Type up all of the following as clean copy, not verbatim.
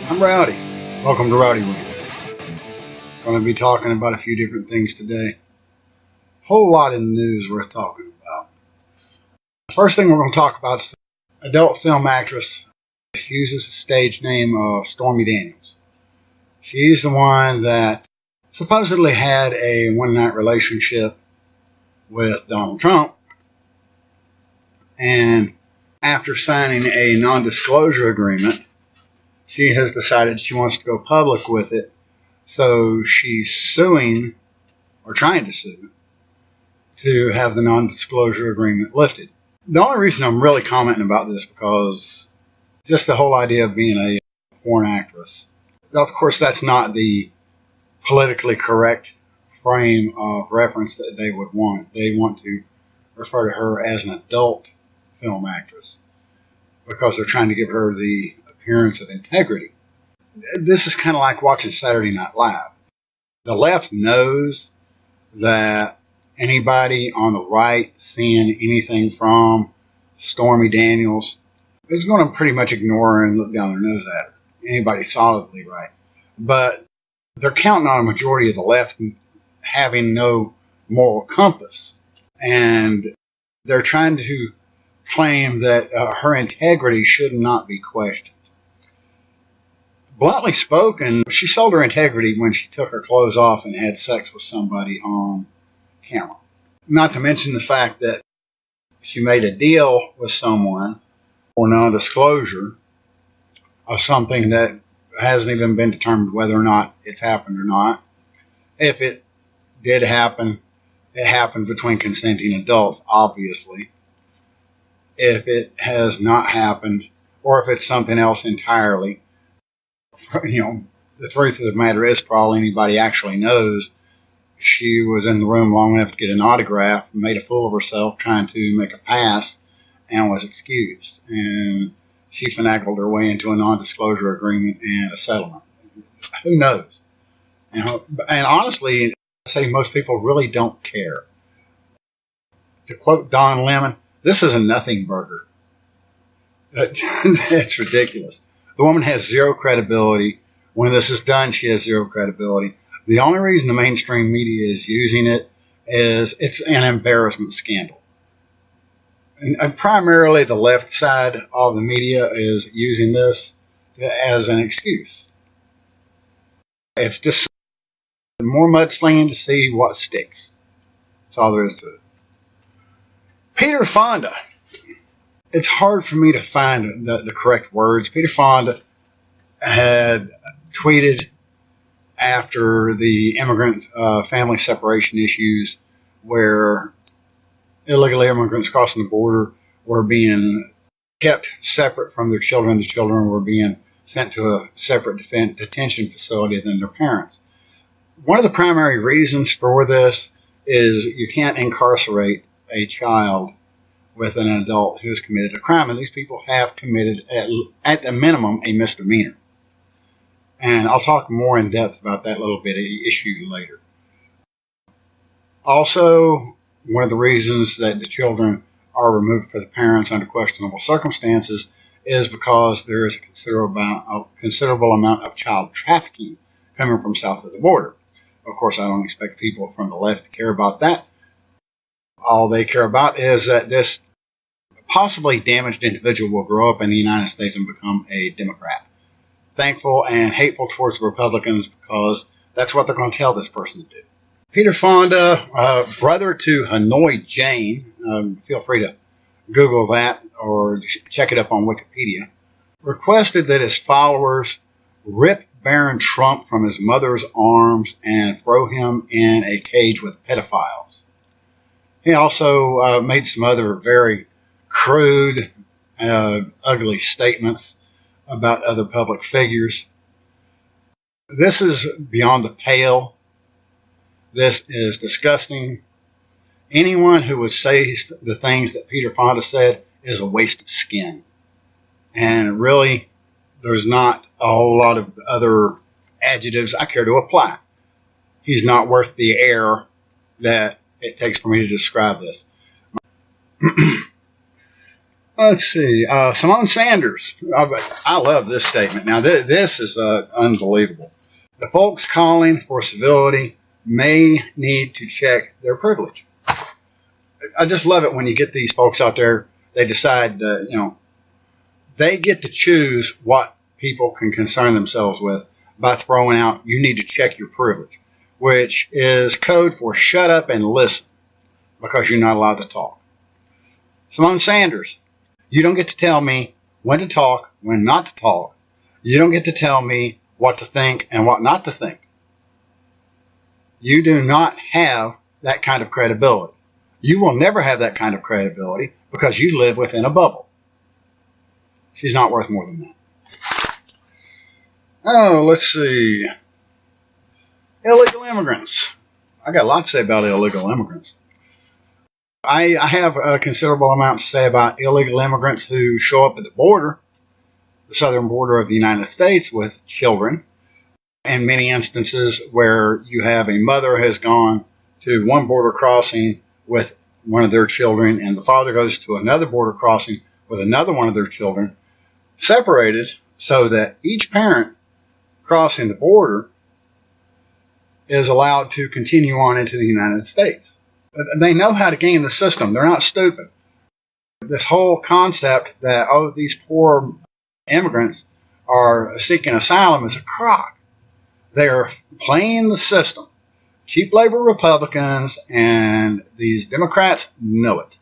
I'm Rowdy. Welcome to Rowdy Rants. Going to be talking about a few different things today. Whole lot of news worth talking about. The first thing we're going to talk about is the adult film actress. She uses the stage name of Stormy Daniels. She's the one that supposedly had a one-night relationship with Donald Trump, and after signing a non-disclosure agreement, she has decided she wants to go public with it, so she's suing, or trying to sue, to have the non-disclosure agreement lifted. The only reason I'm really commenting about this because just the whole idea of being a porn actress. Of course, that's not the politically correct frame of reference that they would want. They want to refer to her as an adult film actress because they're trying to give her the appearance of integrity. This is kind of like watching Saturday Night Live. The left knows that anybody on the right seeing anything from Stormy Daniels is going to pretty much ignore her and look down their nose at her. Anybody solidly right. But they're counting on a majority of the left having no moral compass. And they're trying to claim that her integrity should not be questioned. Bluntly spoken, she sold her integrity when she took her clothes off and had sex with somebody on camera. Not to mention the fact that she made a deal with someone for non-disclosure of something that hasn't even been determined whether or not it's happened or not. If it did happen, it happened between consenting adults, obviously. If it has not happened, or if it's something else entirely, the truth of the matter is probably anybody actually knows she was in the room long enough to get an autograph, made a fool of herself trying to make a pass, and was excused. And she finagled her way into a non-disclosure agreement and a settlement. Who knows? And honestly, I say most people really don't care. To quote Don Lemon, this is a nothing burger. It's ridiculous. The woman has zero credibility. When this is done, she has zero credibility. The only reason the mainstream media is using it is it's an embarrassment scandal. And primarily the left side of the media is using this as an excuse. It's just more mudslinging to see what sticks. That's all there is to it. Peter Fonda. It's hard for me to find the correct words. Peter Fonda had tweeted after the immigrant family separation issues where illegal immigrants crossing the border were being kept separate from their children. The children were being sent to a separate detention facility than their parents. One of the primary reasons for this is you can't incarcerate a child with an adult who has committed a crime. And these people have committed, at the minimum, a misdemeanor. And I'll talk more in depth about that little bit of issue later. Also, one of the reasons that the children are removed from the parents under questionable circumstances is because there is a considerable amount of child trafficking coming from south of the border. Of course, I don't expect people from the left to care about that. All they care about is that this possibly damaged individual will grow up in the United States and become a Democrat. Thankful and hateful towards the Republicans because that's what they're going to tell this person to do. Peter Fonda, brother to Hanoi Jane, feel free to Google that or check it up on Wikipedia, requested that his followers rip Barron Trump from his mother's arms and throw him in a cage with pedophiles. He also made some other very crude, ugly statements about other public figures. This is beyond the pale. This is disgusting. Anyone who would say the things that Peter Fonda said is a waste of skin. And really, there's not a whole lot of other adjectives I care to apply. He's not worth the air that it takes for me to describe this. Let's see. Simone Sanders. I love this statement. Now, this is unbelievable. The folks calling for civility may need to check their privilege. I just love it when you get these folks out there. They decide, they get to choose what people can concern themselves with by throwing out, you need to check your privilege, which is code for shut up and listen, because you're not allowed to talk. Simone Sanders, you don't get to tell me when to talk, when not to talk. You don't get to tell me what to think and what not to think. You do not have that kind of credibility. You will never have that kind of credibility because you live within a bubble. She's not worth more than that. Oh, let's see. Illegal immigrants. I got a lot to say about illegal immigrants. I have a considerable amount to say about illegal immigrants who show up at the border, the southern border of the United States, with children. In many instances where you have a mother has gone to one border crossing with one of their children, and the father goes to another border crossing with another one of their children, separated so that each parent crossing the border is allowed to continue on into the United States. They know how to game the system. They're not stupid. This whole concept that, these poor immigrants are seeking asylum is a crock. They are playing the system. Cheap labor Republicans and these Democrats know it.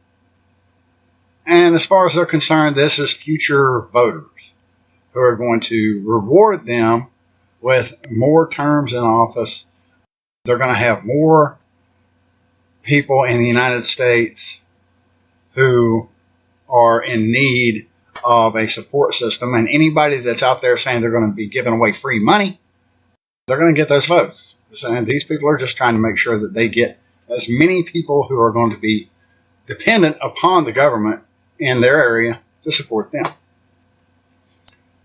And as far as they're concerned, this is future voters who are going to reward them with more terms in office. They're going to have more people in the United States who are in need of a support system. And anybody that's out there saying they're going to be giving away free money, they're going to get those votes. And these people are just trying to make sure that they get as many people who are going to be dependent upon the government in their area to support them.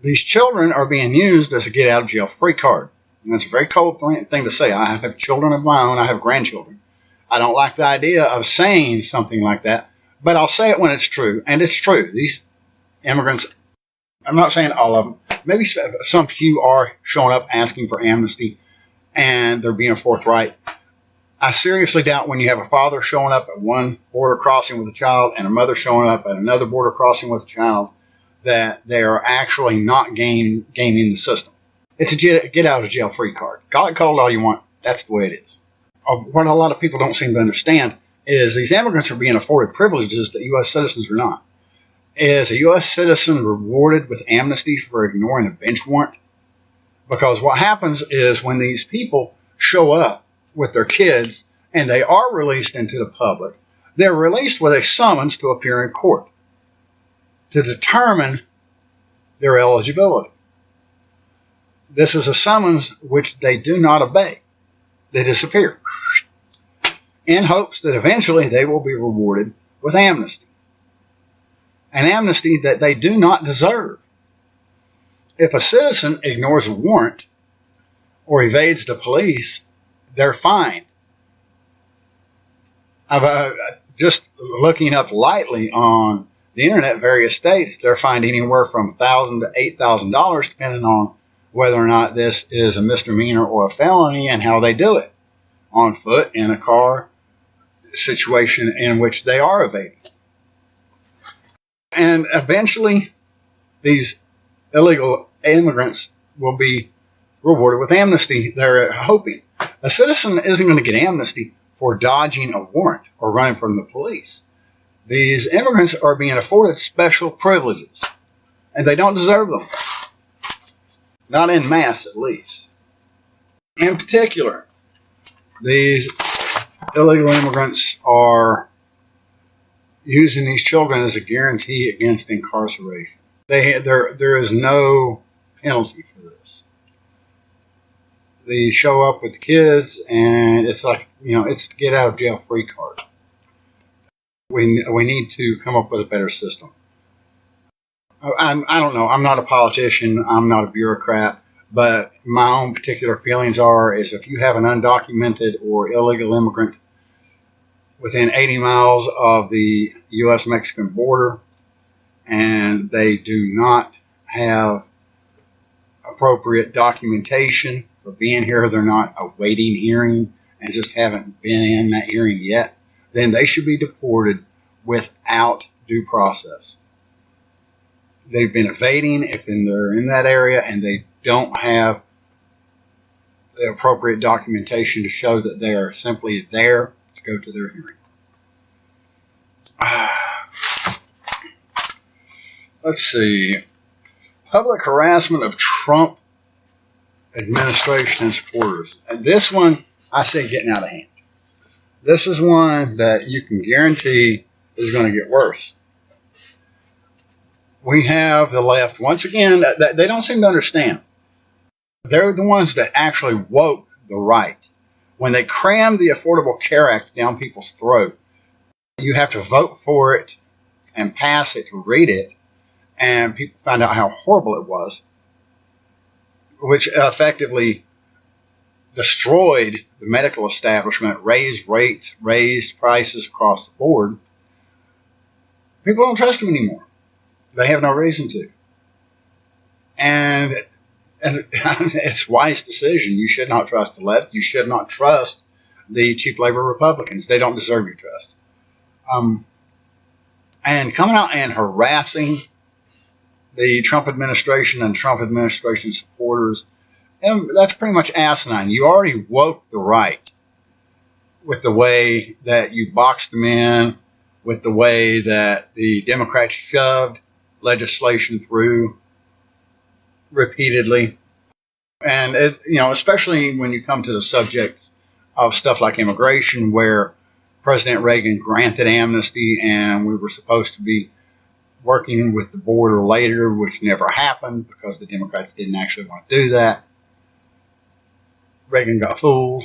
These children are being used as a get-out-of-jail-free card. And that's a very cold thing to say. I have children of my own. I have grandchildren. I don't like the idea of saying something like that, but I'll say it when it's true. And it's true. These immigrants, I'm not saying all of them, maybe some few are showing up asking for amnesty, and they're being forthright. I seriously doubt when you have a father showing up at one border crossing with a child and a mother showing up at another border crossing with a child that they are actually not gaming the system. It's a get-out-of-jail-free card. Call it cold all you want. That's the way it is. What a lot of people don't seem to understand is these immigrants are being afforded privileges that U.S. citizens are not. Is a U.S. citizen rewarded with amnesty for ignoring a bench warrant? Because what happens is when these people show up with their kids and they are released into the public, they're released with a summons to appear in court to determine their eligibility. This is a summons which they do not obey. They disappear in hopes that eventually they will be rewarded with amnesty. An amnesty that they do not deserve. If a citizen ignores a warrant or evades the police, they're fined. Just looking up lightly on the internet, various states, they're fined anywhere from $1,000 to $8,000 depending on whether or not this is a misdemeanor or a felony and how they do it. On foot, in a car, situation in which they are evading. And eventually, these illegal immigrants will be rewarded with amnesty. They're hoping. A citizen isn't going to get amnesty for dodging a warrant or running from the police. These immigrants are being afforded special privileges, and they don't deserve them. Not en masse, at least. In particular, these illegal immigrants are using these children as a guarantee against incarceration. There is no penalty for this. They show up with the kids, and it's like, it's a get out of jail free card. We need to come up with a better system. I don't know. I'm not a politician. I'm not a bureaucrat. But my own particular feelings is if you have an undocumented or illegal immigrant within 80 miles of the U.S.-Mexican border, and they do not have appropriate documentation for being here, they're not awaiting hearing and just haven't been in that hearing yet, then they should be deported without due process. They've been evading if they're in that area and they don't have the appropriate documentation to show that they are simply there to go to their hearing. Let's see. Public harassment of Trump administration and supporters. And this one, I say getting out of hand. This is one that you can guarantee is going to get worse. We have the left, once again, they don't seem to understand. They're the ones that actually woke the right. When they crammed the Affordable Care Act down people's throat, you have to vote for it and pass it to read it, and people found out how horrible it was, which effectively destroyed the medical establishment, raised rates, raised prices across the board. People don't trust them anymore. They have no reason to. And it's a wise decision. You should not trust the left. You should not trust the cheap labor Republicans. They don't deserve your trust. And coming out and harassing the Trump administration and Trump administration supporters, and that's pretty much asinine. You already woke the right with the way that you boxed them in, with the way that the Democrats shoved legislation through repeatedly. And, especially when you come to the subject of stuff like immigration, where President Reagan granted amnesty and we were supposed to be working with the border later, which never happened because the Democrats didn't actually want to do that. Reagan got fooled.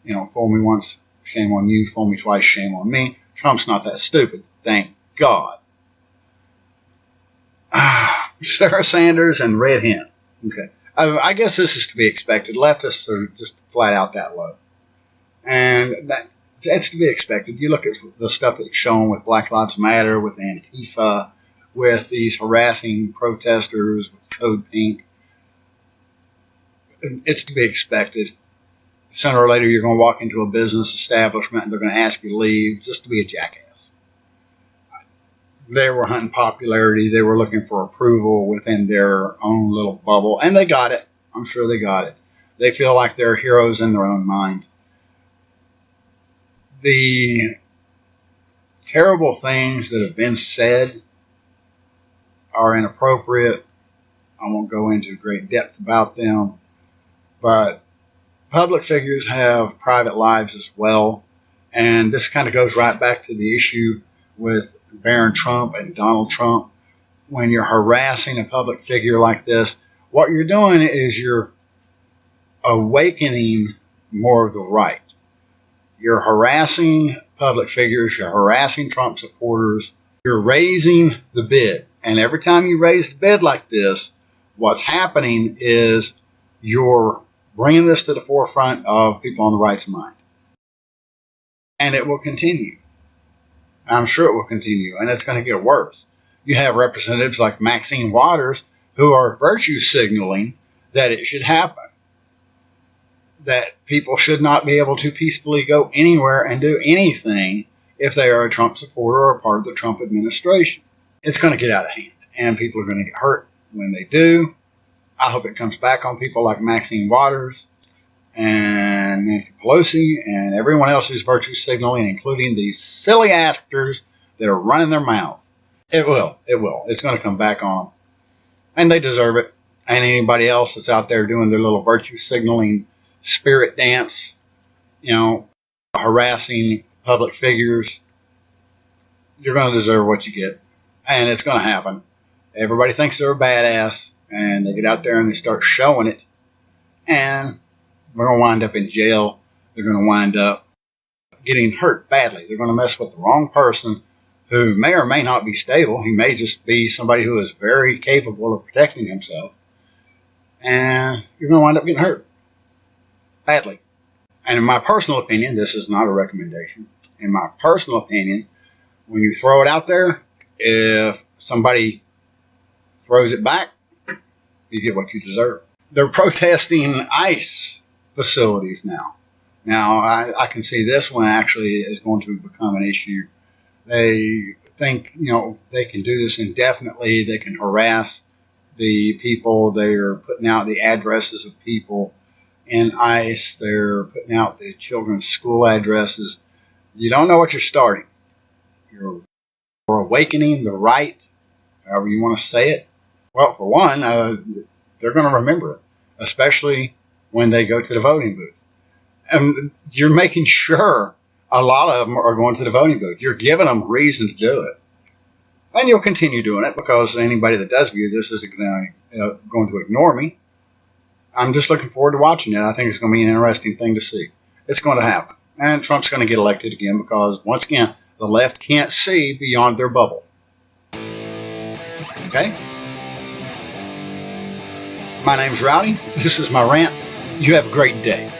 Fool me once, shame on you. Fool me twice, shame on me. Trump's not that stupid, thank God. Sarah Sanders and Red Hen. Okay. I guess this is to be expected. Leftists are just flat out that low. And that's to be expected. You look at the stuff that's shown with Black Lives Matter, with Antifa, with these harassing protesters, with Code Pink. It's to be expected. Sooner or later, you're going to walk into a business establishment and they're going to ask you to leave just to be a jackass. They were hunting popularity. They were looking for approval within their own little bubble, and they got it. I'm sure they got it. They feel like they're heroes in their own mind. The terrible things that have been said are inappropriate. I won't go into great depth about them, but public figures have private lives as well, and this kind of goes right back to the issue with Barron Trump and Donald Trump. When you're harassing a public figure like this, what you're doing is you're awakening more of the right. You're harassing public figures, you're harassing Trump supporters, you're raising the bid. And every time you raise the bid like this, what's happening is you're bringing this to the forefront of people on the right's mind. And it will continue. I'm sure it will continue, and it's going to get worse. You have representatives like Maxine Waters who are virtue signaling that it should happen, that people should not be able to peacefully go anywhere and do anything if they are a Trump supporter or part of the Trump administration. It's going to get out of hand, and people are going to get hurt when they do. I hope it comes back on people like Maxine Waters and Nancy Pelosi and everyone else who's virtue signaling, including these silly actors that are running their mouth. It will. It will. It's going to come back on them. And they deserve it. And anybody else that's out there doing their little virtue signaling spirit dance, harassing public figures, you're going to deserve what you get. And it's going to happen. Everybody thinks they're a badass, and they get out there and they start showing it. And they're going to wind up in jail. They're going to wind up getting hurt badly. They're going to mess with the wrong person who may or may not be stable. He may just be somebody who is very capable of protecting himself. And you're going to wind up getting hurt badly. And in my personal opinion, this is not a recommendation. In my personal opinion, when you throw it out there, if somebody throws it back, you get what you deserve. They're protesting ICE facilities now. Now, I can see this one actually is going to become an issue. They think, they can do this indefinitely. They can harass the people. They're putting out the addresses of people in ICE. They're putting out the children's school addresses. You don't know what you're starting. You're awakening the right, however you want to say it. Well, for one, they're going to remember it, especially when they go to the voting booth. And you're making sure a lot of them are going to the voting booth. You're giving them reason to do it. And you'll continue doing it because anybody that does view this is going to ignore me. I'm just looking forward to watching it. I think it's going to be an interesting thing to see. It's going to happen. And Trump's going to get elected again because, once again, the left can't see beyond their bubble. Okay? My name's Rowdy. This is my rant. You have a great day.